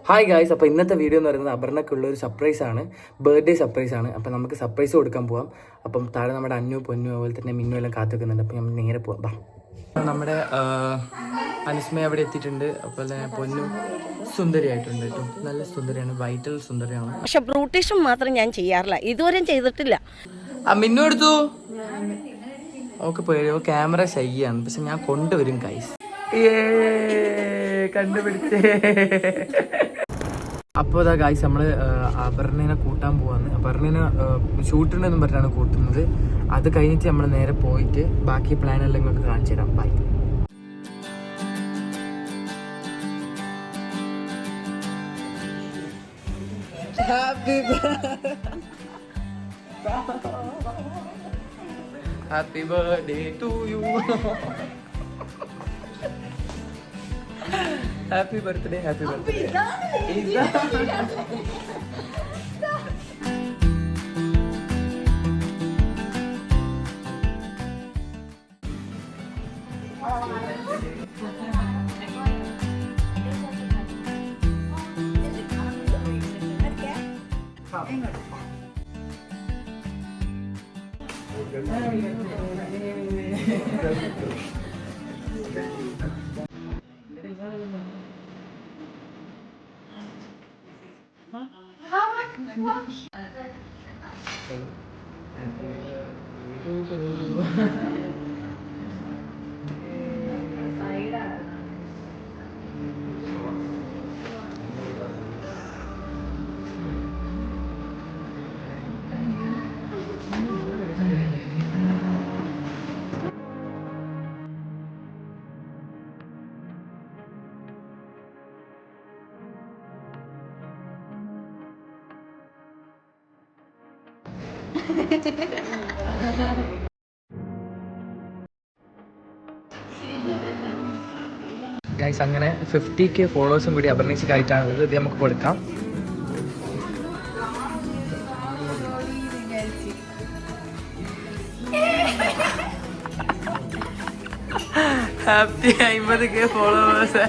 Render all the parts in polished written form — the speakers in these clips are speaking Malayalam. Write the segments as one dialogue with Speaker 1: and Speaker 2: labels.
Speaker 1: ഹായ് ഗായ്സ്, അപ്പോൾ ഇന്നത്തെ വീഡിയോ എന്ന് പറയുന്നത് അപർണയ്ക്കുള്ള ഒരു സർപ്രൈസാണ്, ബർത്ത്ഡേ സർപ്രൈസാണ്. അപ്പോൾ നമുക്ക് സർപ്രൈസ് കൊടുക്കാൻ പോവാം. അപ്പം താഴെ നമ്മുടെ അന്നു പൊന്നു അതുപോലെ തന്നെ മിന്നു എല്ലാം കാത്തുവെക്കുന്നുണ്ട്. അപ്പോൾ നമ്മൾ നേരെ പോവാം. ബാ, നമ്മുടെ അനുസ്മയ അവിടെ എത്തിയിട്ടുണ്ട്. അപ്പോൾ തന്നെ പൊന്നു സുന്ദരിയായിട്ടുണ്ട് കേട്ടോ, നല്ല സുന്ദരിയാണ്, വൈറ്റൽ സുന്ദരിയാണ്.
Speaker 2: പക്ഷെ ബ്രൂട്ടീഷും മാത്രം ഞാൻ ചെയ്യാറില്ല, ഇതുവരെയും ചെയ്തിട്ടില്ല.
Speaker 1: മിന്നു എടുത്തു ഓക്കെ പോയോ, ക്യാമറ ശൈയാണ്, പക്ഷെ ഞാൻ കൊണ്ടുവരും ഗൈസ്. കണ്ടുപിടിച്ചേ. അപ്പോൾ അതാ ഗായ്സ്, നമ്മൾ അപർണേനെ കൂട്ടാൻ പോവാന്ന്. അപർണേനെ ഷൂട്ടുണ്ടെന്നും പറഞ്ഞാണ് കൂട്ടുന്നത്. അത് കഴിഞ്ഞിട്ട് നമ്മൾ നേരെ പോയിട്ട് ബാക്കി പ്ലാൻ എല്ലാം നിങ്ങൾക്ക് കാണിച്ചു തരാം. Bye. Happy birthday to you. Happy birthday, happy birthday. Guys, അങ്ങനെ 50K ഫോളോവേഴ്സും കൂടി അപർണീസ് ആയിട്ടാണുള്ളത്. ഇത് നമുക്ക് കൊടുക്കാം. Happy 50K followers.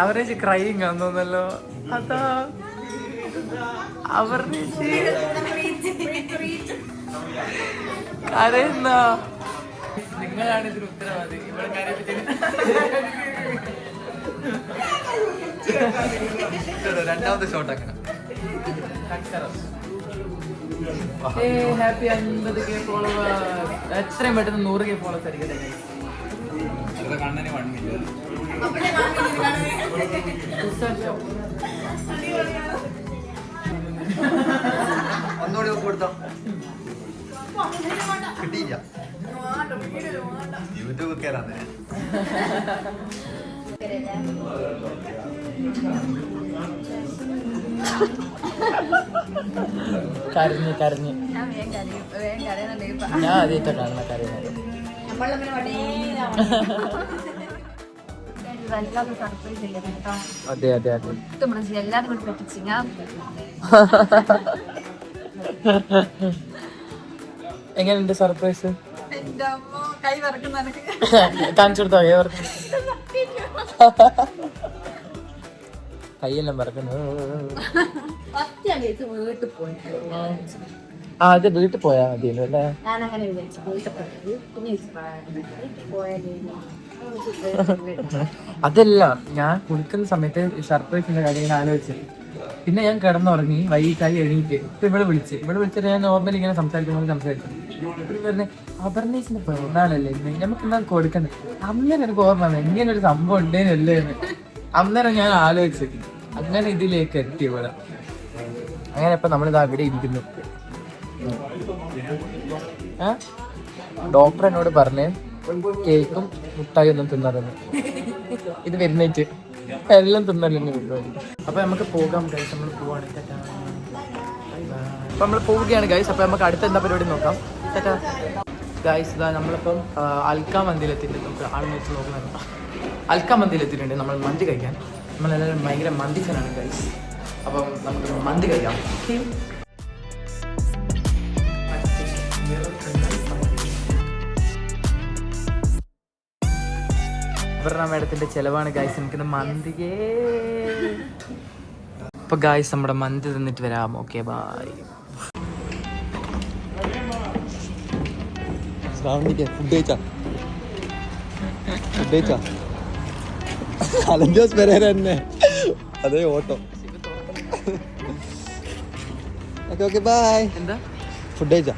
Speaker 1: അവരേച്ച് ക്രൈയിങ് ആണെന്നോന്നല്ലോ. അതാ അപർണീസ് കരയുന്ന. നിങ്ങളാണ് ഇതിന് ഉത്തരവാദി. ഇവിടെ രണ്ടാമത്തെ ഷോട്ട് അങ്ങനെ. Happy 50K followers. എത്രയും പെട്ടെന്ന് 100K ഫോളോവേഴ്സ് ആയിരിക്കട്ടെ. ഒന്നുകൂടി കൊടുത്തോ, കിട്ടിയില്ല. യൂട്യൂബ് കയറാതെ കരഞ്ഞ് കരഞ്ഞ് ഞാൻ ആദ്യമായിട്ട് കാണുന്ന കരയുന്നത്. അതെ അതെ അതെ. എങ്ങനെയുണ്ട് സർപ്രൈസ്? കാണിച്ചു കൊടുത്തോ? കൈയെല്ലാം പറക്കുന്നു. ആ, അത് വീട്ടിൽ പോയാ മതിയല്ലോ അല്ലേ? അതല്ല, ഞാൻ കുളിക്കുന്ന സമയത്ത് സർപ്രൈസിന്റെ കാര്യം ഞാൻ ആലോചിച്ചു. പിന്നെ ഞാൻ കിടന്നുറങ്ങി, വൈകിട്ടായി എണീറ്റ്. ഇപ്പൊ ഇവിടെ വിളിച്ചിട്ട് ഞാൻ നോർമലി ഇങ്ങനെ സംസാരിച്ചു. പറഞ്ഞ അപർണീസിന്റെ പിറന്നാളല്ലേ നമുക്ക് എന്താ കൊടുക്കണ്ടേ. അന്നേരം എനിക്ക് ഓർമ്മ ഇങ്ങനെ ഒരു സംഭവം ഉണ്ടേനല്ലേ എന്ന്. അന്നേരം ഞാൻ ആലോചിച്ചു. അങ്ങനെ ഇതിലേക്ക് എത്തി ഇവിടെ. അങ്ങനെ ഇപ്പൊ നമ്മളിത് അവിടെ ഇരിക്കുന്നു. ഡോക്ടർ എന്നോട് പറഞ്ഞ് കേക്കും മുട്ടായി ഒന്നും തിന്നറിയുന്നു. ഇത് വരുന്നേറ്റ് എല്ലാം തിന്നറിയുന്നു. അപ്പൊ നമുക്ക് പോകാം ഗൈസ്. നമ്മൾ പോവാണ്. അപ്പൊ നമ്മൾ പോവുകയാണ് ഗൈസ്. അപ്പൊ നമുക്ക് അടുത്ത എന്താ പരിപാടി നോക്കാം. ഗൈസ്, ഇതാ നമ്മളിപ്പം അൽക്കാ മന്തിയിലെത്തിയിട്ടുണ്ട്. നമുക്ക് ആണെന്ന് വെച്ച് നോക്കുന്നുണ്ട്. അൽക്കാ മന്തിയിലെത്തിയിട്ടുണ്ട് നമ്മൾ മന്തി കഴിക്കാൻ. നമ്മളെല്ലാവരും ഭയങ്കര മന്തി ഫാനാണ് ഗൈസ്. അപ്പം നമുക്ക് മന്തി കഴിക്കാം. അപർണ മേഡത്തിന്റെ ചെലവാണ് ഗായ്സ്. എനിക്കിന്ന് മന്തിയേ. അപ്പൊ ഗായ്സ് നമ്മുടെ മന്തി തിന്നിട്ട് വരാം. Okay bye.
Speaker 3: അതേ ഓട്ടോ. Okay bye.
Speaker 1: എന്താ
Speaker 3: ഫുഡ് കഴിച്ചാ?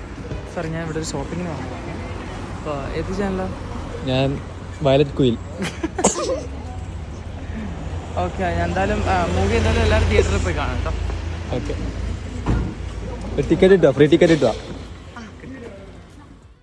Speaker 1: സാർ ഞാൻ ഇവിടെ ഒരു ഷോപ്പിങ്ങിന് വന്നു. അപ്പോൾ ഏത് ചാനലാ?
Speaker 3: ഞാൻ വയലറ്റ് കുയിൽ.
Speaker 1: ഓക്കെ ഞാൻ എന്തായാലും മൂവി എന്തായാലും എല്ലാവരും തിയേറ്ററിൽ പോയി കാണാം കേട്ടോ.
Speaker 3: ഓക്കെ ടിക്കറ്റ് ഇട്ടോ? ഫ്രീ ടിക്കറ്റ് ഇട്ടോ?